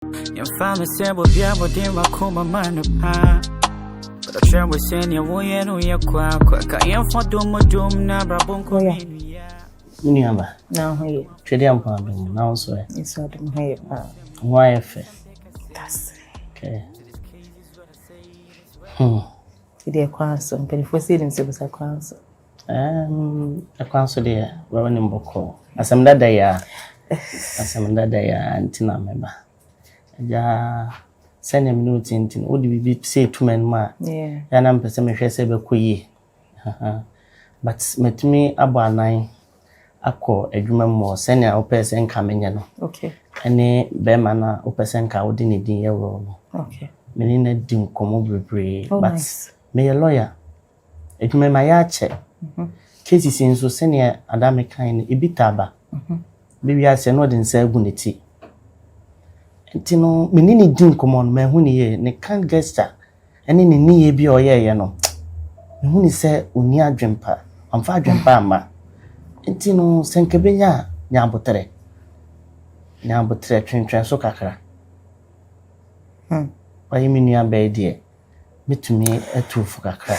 Your family said we'll be able to come a man apart. But I try to send you away and we are quack. I am for doom, never bunko. Miniamba. Now, here. Tredium Pardon, now so. It's not here. Why if That's okay. the Aquas, and Penny seeing Silver Aquas. A council dear, Reverend Boko. As I'm that day, and Tina member. Ja send him no tintin would be say 2 men ma yeah and I'm person me hwese be koyi but metumi abanan akọ adwuma mo send ya person ka menye no okay ene be ma na person ka wodi ne din ye wo no okay me na din komo bebre but nice. me a lawyer adwuma ma ya che cases nso send ya adame kan e bitaba bibi ase no den sa gu ne ti Tino, menini din common, me huni ye, ne can't gesture, and in ni be or ye, no. Huni say, unia jumper, I'm far jumper, ma. Tino, Sankabina, Yambotre. Yambotre, train so cacra. Why you mean your bay, dear? Me to me a two for cacra.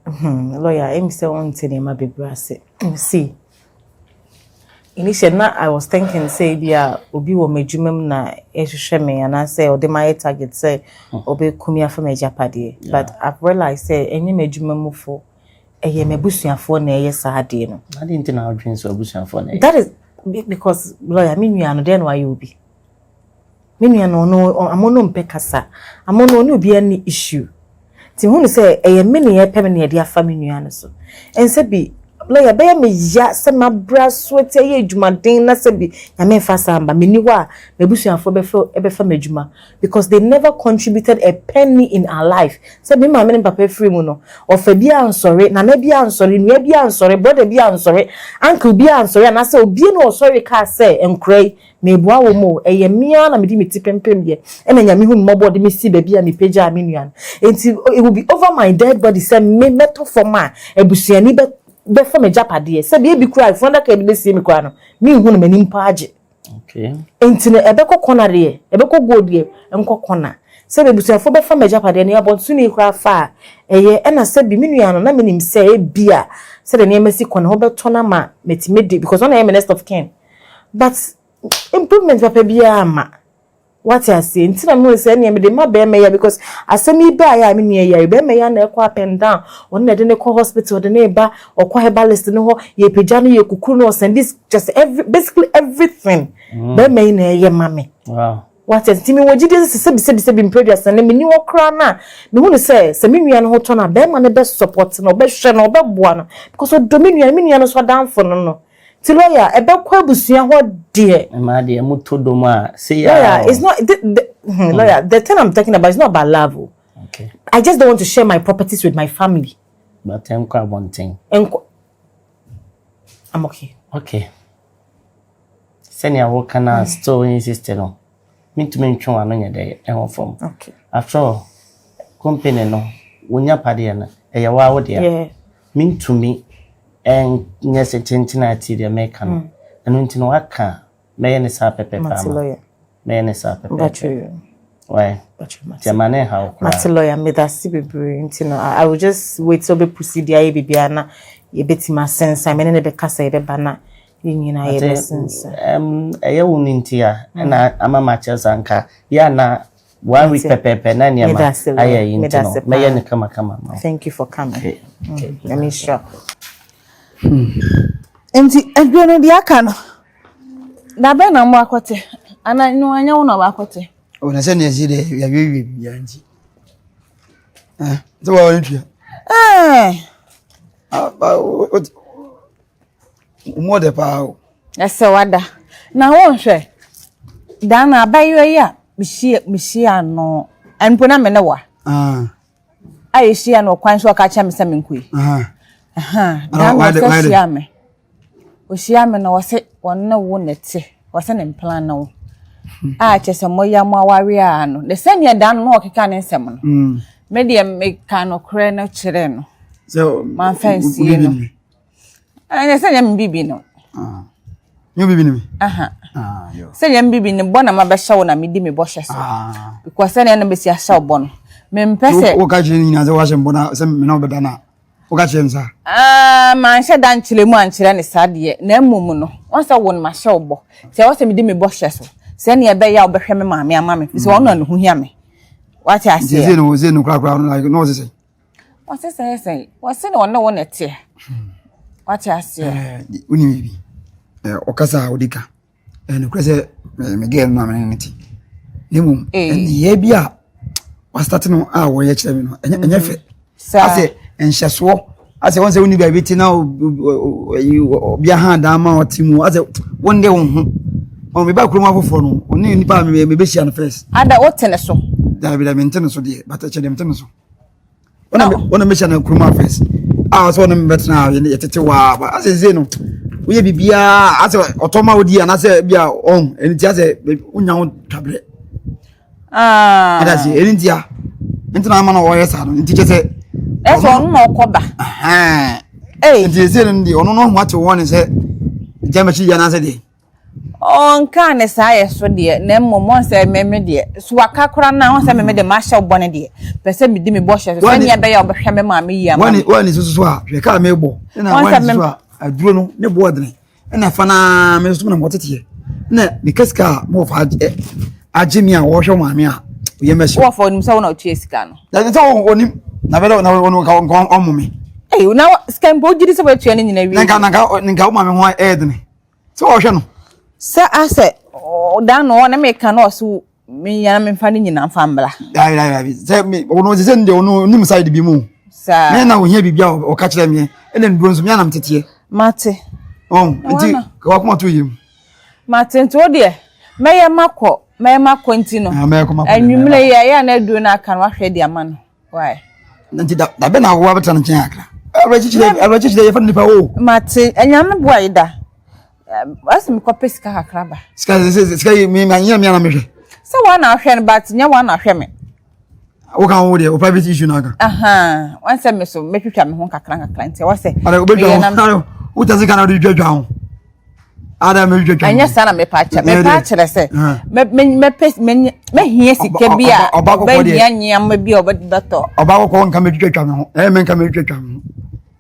Lawyer, I'm still on to my big brass. See. Initially, I was thinking, say, yeah, Obi will make jumem na me and I say, or the my target say, Obi kumia for me japadi. But I've realized, say, any majumem for a yemebusian for ne yes, I didn't. I didn't know dreams of bushing for ne. That is because, lawyer, me, you know, then why you be. Me, you know, no, Amonu Pekasa. Amonu no be any issue. Timon say, a mini a permanent dear family, and said be. Lawyer, be me ya se ma bra sweat ye adwuma den na se bi ya me fa samba me ni wa me busuafo be fa madwuma because they never contributed a penny in our life. Se bi ma me papa free mu no ofa bi ansori na na bi ansori nua bi ansori brother bi ansori uncle bi ansori na se obi no sorry ka se enkrai me bua wo mo eye mia na me di me tipempem ye e na nya me hu mmobɔ de me si ba bi a me pagya me nua enti it will be over my dead body se me meto for ma ebusuani be for me japade se be bi kura ifo ndaka be sie me kura no me hu no mani mpa age okay enti ne ebe kokona de ebe kogode enkokona se be busuafo be for me japade ne abontu ni kura fa eye e na se bi me nua no na menim se e bia se de ne emasi kona ho beto na ma metimedi because one am next of kin but improvement papa bia ama what I say until I'm going to say me de ma be me ya because asemi ba ya me nua ya be me ya na ekwa up and down on na de ne call hospital de ne ba okwa herbalist no ho ye pagya no ye kukuru no send this just basically everything be me na ye mame wow what is timi wo gidi se bi previous na me ni wo kra na me hu no say se me nua no ho to na be ma ne be support no be hwe no be boa no because o do me nua no so down for no Lawyer, ebe kwa busuya ho de. Ma de mutodoma say yeah, it's not lawyer, the thing I'm talking about is not about love. Okay. I just don't want to share my properties with my family. But I'm quite one thing. I'm okay. Okay. Send your work and still insist no. Me to me twa no nya dey e form. Okay. After all, company no wonya pade na e ya wa wo de. Yeah. Me to me and yes a tintinati de mekan. And until waka me ne sa pepe pa. Me ne sa pepe. But you. Why? But you must. Jamane how. But lawyer me that see be you know. I will just wait till be proceed ya be biana. Ye beti ma sense. I mean ne be kasa ye be bana. You know ye sense. Eye wunintia na ama matches anka. Ya na 1 week pepe na niama. Aye into. Me ye ne kama. Thank you for coming. Okay. Let me sure. Enti edwene di aka no da be na mo akote ana no anya wo na ba akote o na se ne zide ya wiwi bia nti so wa wontua mo de pa o ese wada na wo hwe da na abayo ya mihia no enpo na me ne wa ayi hia no kwan so ka cha me se me nkui Oshiame na wase wonna wo nete wase ne plan na wo chese moya mo aware ano de senia dan no okeka ne nsem no me de me ka no kre no kire no so man fancy no senia me bibi no You be me. Yo. Say yam bibi ne bona ma be hye wo na me di me bo hye so. Because say na be si hye bon. Me mpese. O ka je ni na ze wa hye bona say me na obeda na. O ka je nsa. Man hye dan chile mu anchire ne sade na mmom no. Won say won ma hye obo. Say wo say me di me bo hye so. Say na be ya obehwe me maame ama me. Say won na hu hia me. What I say? Ze no kra like no say. What say? What say no won ete. What I say? Uni bibi. Okasa odika. No kwese me girl no amene nti. Nemu ye bia was starting no wo ye kire me no. Enye fe. Ase enhyeso. Ase won say uni bia beti na bia hand ama otimu. Ase won de won ho. O me ba kuroma foforo no. Oni nipa me be hia no first. Ada wotene so. Da bi da mentene so de. But che dem tene so. Ona me hia na kuroma first. So on me betna ye tete wa. Ase ze no. We bibia ase otoma odi anase bia on enti ase unya wo tabre adase entia entina ma na wo yesa no enti kese eso on no koba enti ese ndi ono no ho ate won se jamachi ya na se de on kan ne sa yeso de na mmom se meme de so akakora na on se meme de ma hye obone de pese me di me bo hye so ne be ya obehwe me ma me yi ama wani susu a hwe ka me bo na wani susu a aduro no ne bo odene na fana me so na motete na me keska mo fa agimi a wo hwe maame a ye meso wo fa onim se wo na otua sika no da se onim na be na wonu ka omume na scan bo jiri se wo atua ne nyina wi nka wo maame ho edene se wo hwe no se ase dan no na me ka no so me yana me fa ne nyina fa mbla ai se me ono se nde ono nim side bi mu sa me na wo hia bibia o ka kire me ene nduro nso me na mtete mate nti ka kuma to yim mate nti wo de meye makọ nti no anwumle ya na duro na aka no ahwe de ama no why nti da be na wo abeta no chen akra abrachichi ye fa nipa o mate anyame boa ida asim ko pesika akra ba ska me anya me na mehwe se wa na ahwe no but nya wa na ahwe me wo kan wo de o private issue na aka wan se me so metwitwa me ho kakra nti wo se ara obedwa utazi kana do dwedwa ho ada me dwedwa anya sana me pa kire se me hie sika bia ba hia nyam bia obedato oba ko nka me dwedwa me ho me nka me dwedwa me ho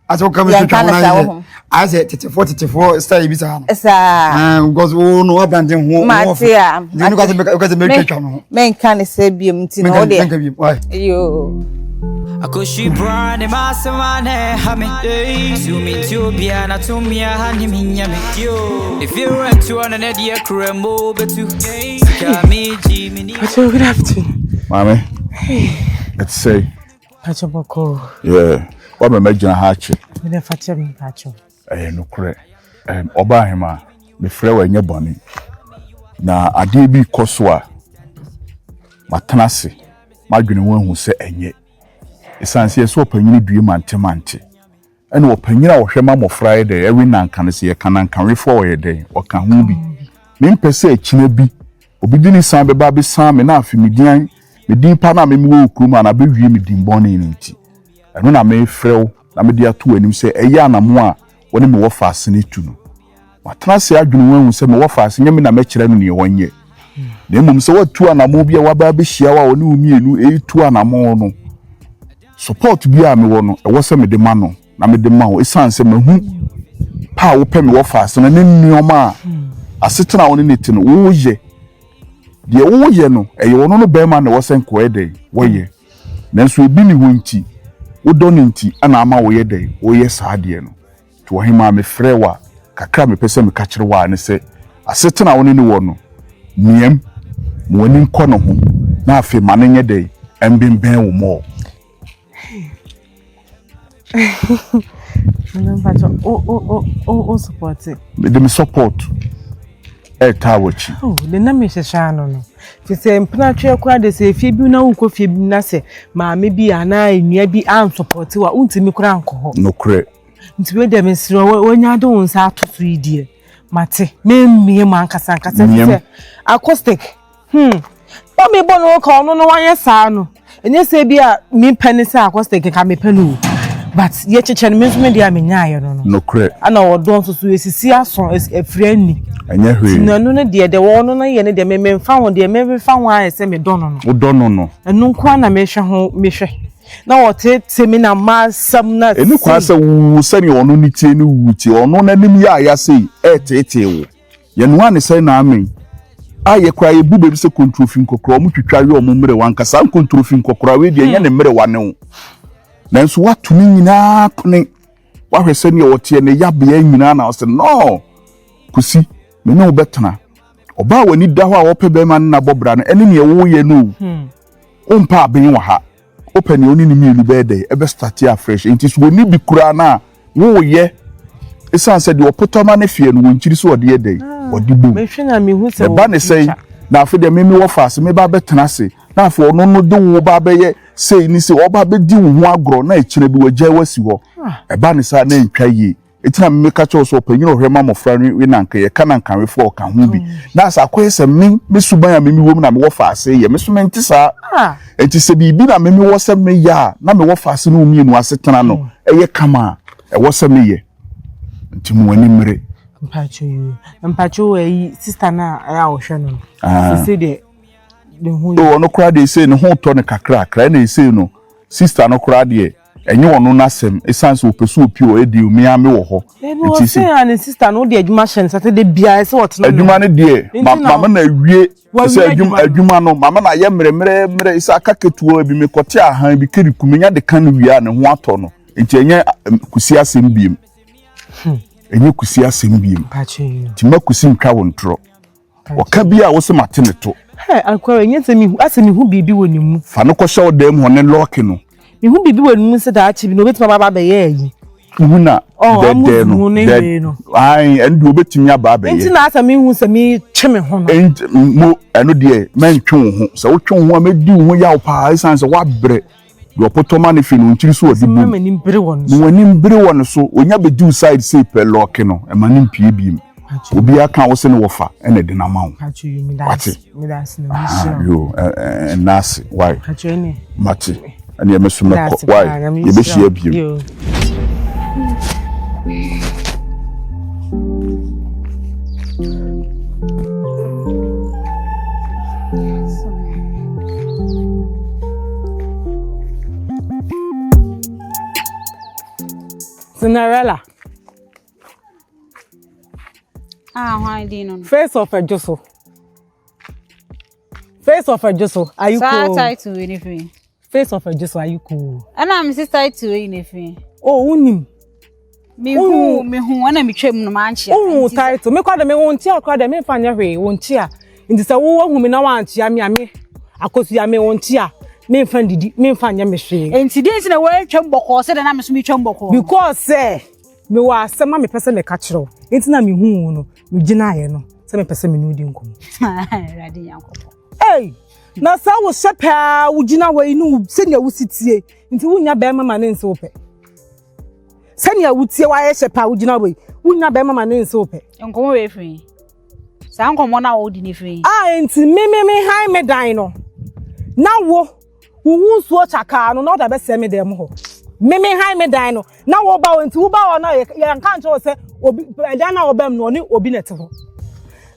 aso ka me dwedwa na ase 44 style bi sa no sa because wo no abandon ho matia ni ko se me dwedwa me ho me nka ne se bia mti no de yo Akushi brand masamane hame Sumi tubia na tumia hani minyame If you run to an idea cremo betu Sika miji mini Pacho, good afternoon. Mommy. Hey. Let's say. Pacho boko. Yeah. What me make jina hachi? Me de fatia me pacho. No kure. Oba hima me frɛ wa nye bɔne. Na ade bi kɔso a matenase madwene wɔn hu sɛ enye. Esanse yɛ so opanyini due mante. Ɛna opanyini a wɔhwɛ ma mɔfra de every nanka ne se yɛ kanankan refo wɔ yɛ de wɔka ho bi. Me mpɛsɛ akina bi obi di ni san beba be san me na afi median medin pa na me wo krum na be wie medin bɔne ne nti. Ɛno na me frɛw na me de ato anim sɛ ɛyɛ anamo a wɔne me wɔ faase ne tu no. Matenase adwene wɔn hu sɛ me wɔ faase nyɛ me na me kyerɛ no ne wɔnyɛ. Na mmom sɛ watu anamo bi a waba be hyia wa wɔne wo mienu etu anamo no. Support bi a me wɔ no ɛwɔ sɛ me de ma no na me de ma wo esan sɛ mahu pa wo pɛ me wɔ faase na ne nneɔma a asetena wo ne neti no wo yɛ de wo yɛ no ɛyɛ wono no bɛma na wɔsɛ nkoɛ dɛ wo yɛ nanso ebi ni wo nti wo dɔ ne nti ana ama wo yɛ dɛ wo yɛ saa de no to hima me frɛ wa kakra me pɛ sɛ me ka kyerɛ wa ne sɛ asetena wo ne wɔ no miam mo wani nkɔ no ho na afi ma ne nyɛ dɛ ɛmbɛnbɛn wo mo o support it. Me support tawochi. Oh, the name is Shano. If you say Mpnature Quad, they say, if you be now, coffee, you nase, ma maybe an eye, near be arm support you are ultimate cranko. No credit. It's where them is when you don't start to 3 dear. Mate, me man Casanca, acoustic. What me bono call no one, yes, I know. And yes, say be a me penny acoustic and can be penny. but ye chichen me me dia menya ye no no kre ana odon so esisi aso efrani anya hwe na no de wo no na ye ne de me mfa ho de me fa ho a se me dono no wo dono no enu kwa na me hwe ho me hwe na wote temi na ma sam na enu kwa se wu sani ono ni tie ni wuti ono na nim ya ya sei etete wo ye no ane sai na amen aye kwa ye bu bebi se kontrofin kokoro mu twitwa we omo mre wankasa kontrofin kokoro we de nya ne mre wane wo nanso watumi nyina kone wahwese ne wote ne yabea nyina na ose no kusi me no betena oba wani da ho a wope be ma na bobra no ene ne wo ye no ompa aben wa ha open ni oni ni mi be dey e be start ya fresh it is woni bi kura na wo ye esan said the opotoma ne fie no wonchiri so ode ye dey odi bu me hwe na me hu se ba ne sei na afi de me wo fast me ba betena se na afi ono no de wo ba be ye sei ni se oba be di wo ho agro na ekire bi wagya wasi ho e ba ne sa na ntwa yi etina me ka cho so panyin ohwema mofra no we nanka ye kana nkan we fo ka ho bi na sa akoyese me suban ya me wo na me wo fast ye me so menti sa enti se bibi na me wo se me ya na me wo fast no mi enu asetena no eye kama e wo se me ye enti mu ani mre mpacho yi sister na ya wo hwe no se de hu o no kra de say ne ho to ne kakra kra na say no sister no kra de enye wono nasem esanse opesu opi o edi umi ame wo ho enti say an sister no de adwuma hyen Saturday bia say what no adwuma ne de mama na wie say adwuma no mama na ye mre isa akaketuo bi me kote ahan bi keri kumenya de kan wi ne ho ato no enti enye kusi asem biem enye kusi asem biem ti makusi ntwa wontro waka bia wo se matene to Akua enye asemi hu bibi woni mu fa no ko hye odam ho ne lock no hu bibi woni mu se da achi bi no betima baba be ye yi huna de no ai endu obetimi aba be ye enti na asemi hu se mi tweme ho no enti mo eno de men twe ho se wo twe ho amedi ho ya pa isan se wa bre do potoma ne fi no ntiri so odi bu mani mbere won so wani mbere won so onya be do side say per lock no e mani mpie bi obi aka wo se ne wo fa ene de na ma wo mi das na yo nasi why ene mati ani e mesume why ye be hia bi Cinderella. Why didn't Face of a Josso. Face of a Josso. Are you cool? Tied to anything. Face of a Josso. Are you cool? And I'm sister to anything. Oh, unim. Me who wanna be trim no manchi. Oh, title. Me call them won't tear, call them if I never won't tear. In the Serwaa whom I want, Yami. Akua won't tear. Me find ya machine. And today's in a way chumbo course and I'm a smith chumbo. Because, say, me was some mammy person a catcher. It's not me who no, me deny no. Some person me knew didn't Hey, now so was shepherd, would you know where you know, senior would sit here into when your bema man in soap. Senior would see why shepherd would you know, wouldn't your bema man in soap. And come away from me. Sound come on out in free. Ain't me high me dino. Now, who won't watch a car, no, not the best semi demo. Me high me dino. Now, what about into Uba or no, you can't say, Diana or Bem, no, or be neto.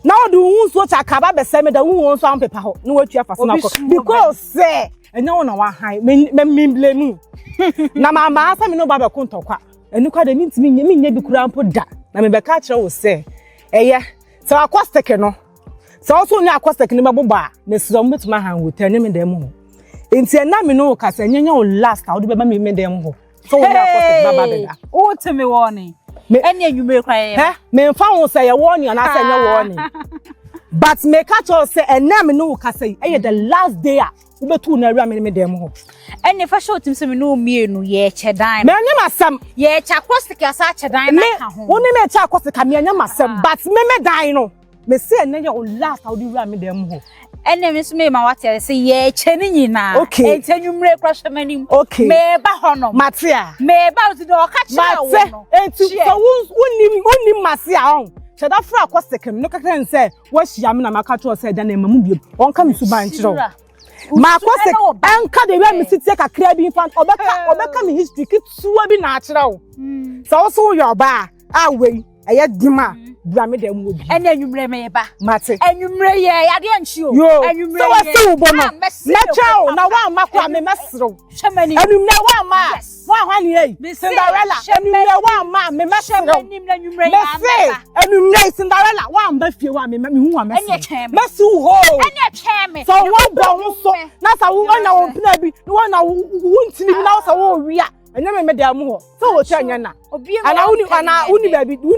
Now, do won't watch a car, but semi the who won't sound paper, no, what you have for because, say, and no one high, me blame me. Now, my master, me no Baba Kuntoka, and you can't mean to me, you mean, could put that. I mean, the catcher will say, yeah, so I was taken no. So also na Akua taken my boba, Miss Zombit my hand will turn him in them. Inti na me no ka se nyanya o last how do be me dem ho so we na baba beda o te me warning enya nwume kwan me mfa ho say ye warning na say nye warning but me catch us say ena me no ka say the last day a we betu na awura me dem ho enya fa show tim se me no mienu ye chedan me anya masam ye cha kwastik ya sa chedan na ka ho woni me cha kwastik me anya masam but me dan no me say enya o last how do awura me dem ho ene me so me ma wate say ye cheni nyina entenwumre kwasha manim me ba hono matia me ba uti do ka kira wo no enti so woni masia on cheda fra Akua second no kaka nse wo hia me na maka to say da na mamu biem on ka me su ban kiro Ma kwase anka de we me sitie kakra bi infant obeka me history kituwa bi na akira wo so wo so yo ba a we eye dima bra me dem obi ene anwumre me ba mate anwumre ye ade anchi o anwumre so wa so bo no mecha na wa makwa me mesro shemani anwumre wa ma wa hwane ei Cinderella anwumre wa ma me mesro anwumre ya anwumre Cinderella wa mba fie wa me hu wa mesro mesu ho ene cheme so wa bo so na sa wo na wo pina bi wo na wo ntini bi na so wo wi a enya me dem ho so wo cha nya na ana uni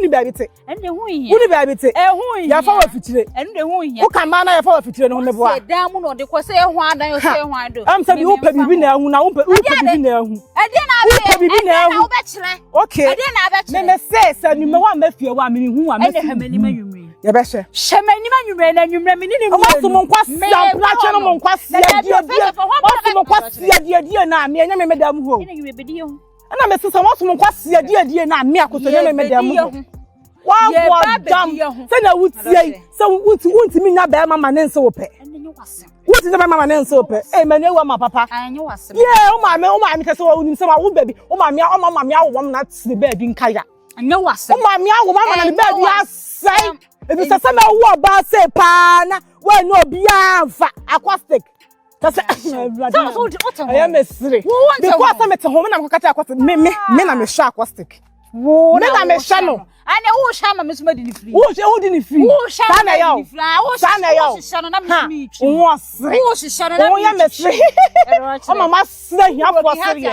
baby te ene hu yi uni baby te hu yi ya fa wa fitire ene hu yi wo kan ma na ya fa wa fitire no me bo a se dan mu no de ko se hu adan o se hu ado am se bi wo pa bibi na hu na wo pa bibi na hu ade na bibi na hu wo be kire okay ade na be kire me se ni me wa mafie wa me hu wa me ene hamani manwumre ya be hye shemani manwumre na anwumre me ni o ma so mo kwasi amplache no mo kwasi adie o mo kwasi adie na me enya me dem ho ene ywe bedi ho ana me sesa mo so mo kwasi adie na me akoso nya me dem ho wa dam se na wutie se wunti mi nya be mama ne nse wo pe wuti be mama ne nse wo pe e me ne wa ma papa anya wasem yeah o ma me kese wa unim se ma wo baby o ma me awo wom na tse be bi nkaya anya wasem o ma me awo mama na be bi asai e bi sesa na wo ba se pa na wa no obi anfa acoustic kase I am a siri because I'm at home na mkakati acoustic me na me sha acoustic wo me na me sha no ane wo sha ma me so di ni free wo di ni free wo sha na yaw wo sha no na me mi wo siri wo sha no na wo ya me siri o mama sira hia fo siri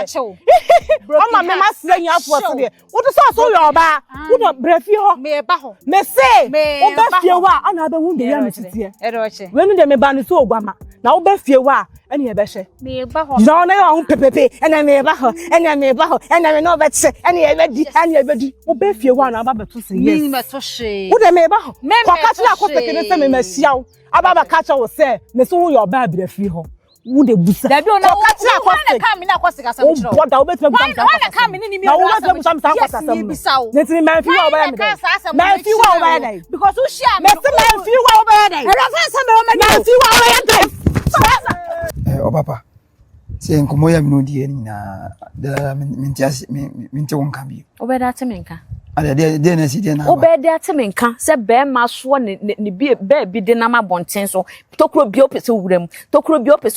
o mama me sira hia fo siri wo to so yo ba wo do brefi ho me ba ho me say wo ba fie wa ana ba hu de ya me titie we nu de me ba ni so ogwama na wo ba fie wa ene ye be hye me ba ho no na yo hu pepepe ene me ba ho ene me no be tse ene ye be di wo ba fie wa na ba beto se yes me to she wo de me ba ho kwa ka tira akose kene se me mahia aba ba ka cha wo se me so wo yo ba brefi ho wo de busa da bi ona ka tira akose ka mi na akose ka sam chiro wo da wo beto busa sa wala ka mi ni mi o da busa sam akose sam ne ti me fi wa ba me me fi wa ba dai because who share me ti me fi wa ba dai e ra fa sa me o ma me fi wa ba dai o papa se nkomo ya mi no die ni na da minti won kan bi obeda temenka ade de na si de na obeda temenka se be ma so ne bi de na ma bonten so tokro bi opese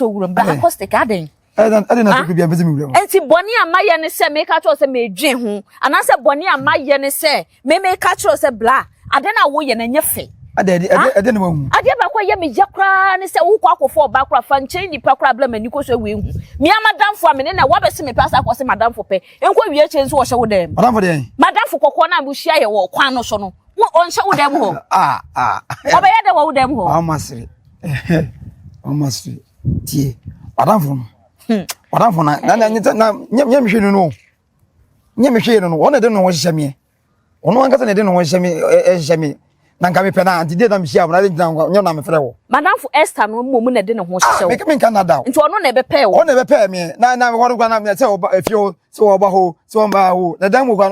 wuram ba acoustic aden ade na tokro bi apese mi wuram enti boni amaye ne se me ka cho se me dwen ho ana se boni amaye ne se me ka cho se bla ade na wo ye na nyefe ade na wahu ade ba kwa ye me yakra ne se wo kwa akofo ba kwa fa nchen ni pa kwa bla mani ko so we hu mi amadamfo amene na wabese me pasa kwa se madamfo pe enko wie chen so wo hye wo dem madamfo de madamfo kokko na bu hia ye wo kwan no so no wo hye wo dem ho oba ye de wo dem ho amasiri tie madamfo na nyem hwe no wona de no wo hye me ono ankasa ne de no wo hye me nanka me pena anti de na me hia mo na de nyam na me frɛ wo madamfo Esther no mo na de ne ho hye wo me kan na dawo nti ono na be pe wo ono be pe me na wo kwa na me se oba efio se oba ho se oba ho na dan mo kwa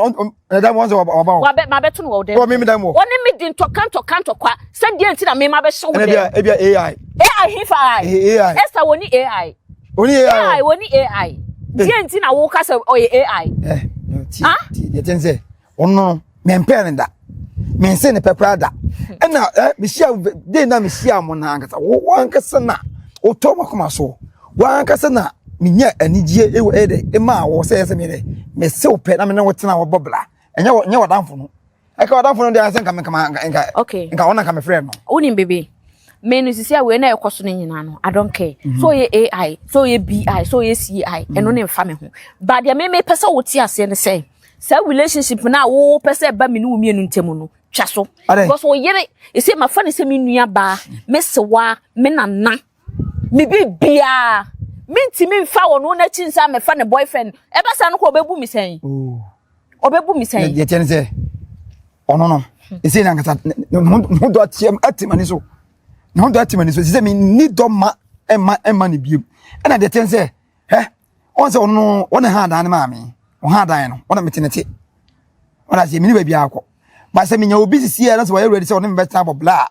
na dan mo se oba ho wa be ma be to no wo de wo me dan mo oni me din to kwa se de anti na me ma be hye wo de e bia AI hifa AI Esther woni AI woni AI de anti na wo ka se oye AI ti tense ono me mpɛ da me nse ne pepra da na me hia de na me hia mo na ankasa wo ankasa na o to makoma so wo ankasa na me nya anigye e ma wo se me se o pɛ na me ne wo tena wo bobla nya wadanfo no eka wadanfo no de ansa nka okay nka wona nka me frɛ no woni bebe me no sisi awe na ekoso no nyina no I don't care so ye AI so ye BI so ye CI eno ne mfa me ho ba de me pese wo ti ase ne say relationship na wo pese ba me no mi enu ntemu no twa so because wo yere e say mafa ne se me nua ba me sewa me nana me bibia me ntimi mfa wo no na chinsa me fa ne boyfriend e ba sa no ko obebu mi sen obebu mi sen ye tene se ono no e say na nkata no do atimani so no do atimani so say me ni do ma emma ne biem e na de tene se on se ono wona ha dan ne ma me o ha dan no wona metenete wona se me ni ba bia akọ ba se me nya obi sisi ya na so ready se wona me beta bobla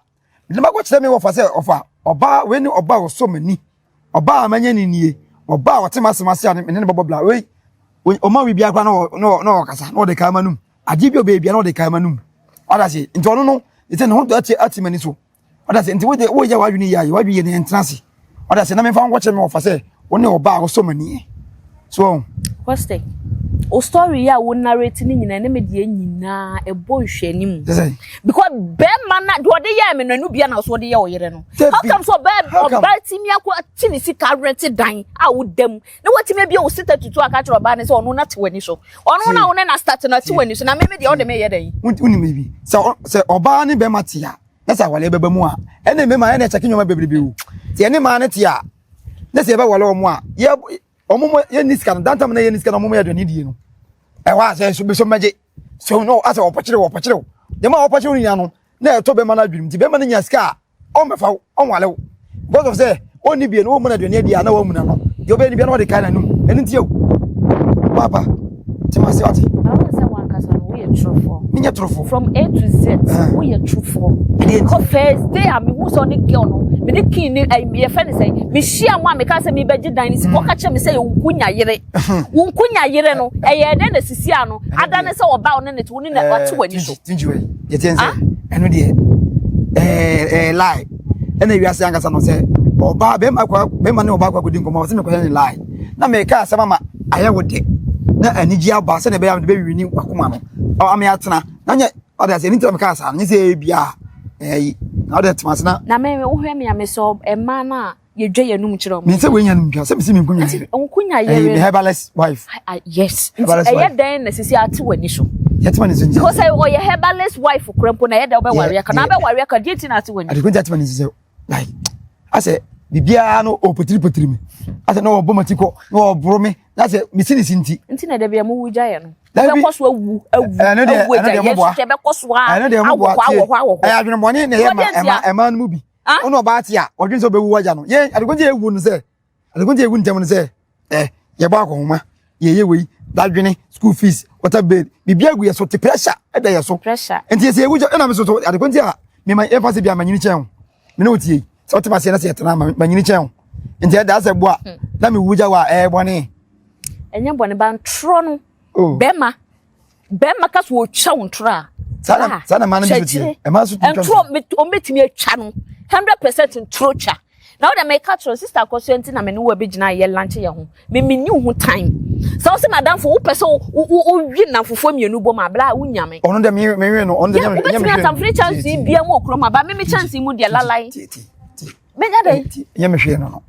me ma go kire me wo fa se ofa oba we ni oba wo so mani oba amanye ni nie oba otema semase ane ne bobo bla we o ma we bia kwa no kasa no de ka manum ade bi o be bia no de ka manum oda se nti ono no ite ne ho ati mani so oda se nti wo ya wadwi ni yayi wadwi ye ne entrance oda se na me fa ngo che me ofa se wo ne oba o so mani so what's the o story ya wo narrate ni nyina ne me de nyina e bo hwanim because be man na do de ya me nanu bia na so de ya oyere no how come so be oba timi akwa tini sika rent dan a wo dam ne watimi bia o sita tutu aka tro ba ne se ono na te wani so ono na wo na start na te wani so na me de o de me ye dan uni me bi se oba ne be matia na sa wale beba mu a ene me ma ene cheke nyoma bebrebe wu ti ene ma ne tia na se be wale o mu a ye omumo ye niska no dantam na ye niska no omumo ye do ni die no e wa se so be so meje so no asa opachire de ma opachire nya no na e to be ma na dwum ti be ma na nya ska o mefa o wale because of say oni bie no o mu na do ni dia na wa mu na no yo be ni bia no de kai na num eni ti o papa ti ma se ati Minya trufo from A to Z we are trufo because first day am who so the girl no me the king me friend say me share one me can say me beji dan si ko ka che me say unkunya yere no ye den na sisi ano ada ne say oba on ne to ni na wate wani so tinjiwe ye tense eno de lie ena wi ase anga sa no say oba be ma ne oba kwa kodi nkomo se me ko ne lie na me ka asema ma aye wode na anigi aba se ne be am de be wi ni kwakoma no ame atena na nye oda se nintem ka asa nye se bia na oda temasena na me wo hwe me ame so e ma na ye dwe yanum kire me se we nyanum bia se me se me nkunya yere nkunya yere me herbalist wife yes e ye den na sisi ate wani so yetema ne so nje because o ye herbalist wife krempo na ye da be ware aka na be ware aka die ti na ate wani ade kunja yetema ne so like ase bibia no o potiri me ase no obo matiko no obro me ase me sinisi nti na da bia mu wuja ye no be koso awu yes be koso awo adwene boni ne ye ma no bi ono ba ate a odwene so be wu waja no ye adegonje ewu no se adegonje ewu ntem no se ye ba akoma ye wei dadwene school fees water bill bibia gu ye so te pressure e da ye so pressure enti se ewu na me so adegonje a me ma e fase bia manyini chen me no tie se o te ma se na se yetena manyini chen enti da se bo a na me wuja wa boni enye boni ban tro no bema kaso wo twa wontra sana man me tie e ma so twa tro o metimi atwa no 100% tro twa now that my catch sister consent na me no be gina ye lunch ye ho me ni ho time so se madam for wo pese o wi na fofo mienu bo ma bla wo nyame ono de me wi no ono de nyame me tam free chance bia mo okro ma ba me chance mu de lalai me nya de nyame hwe no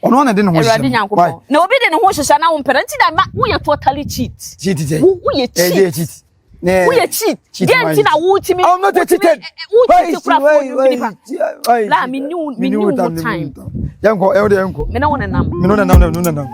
ono na de no ho hye na obi de no ho hye na wo parenti da ma wo ye totally cheat wo ye cheat wo ye cheat get na wo timi I'm not cheated la me new time yanko e o de yanko me na wona nam me no na nam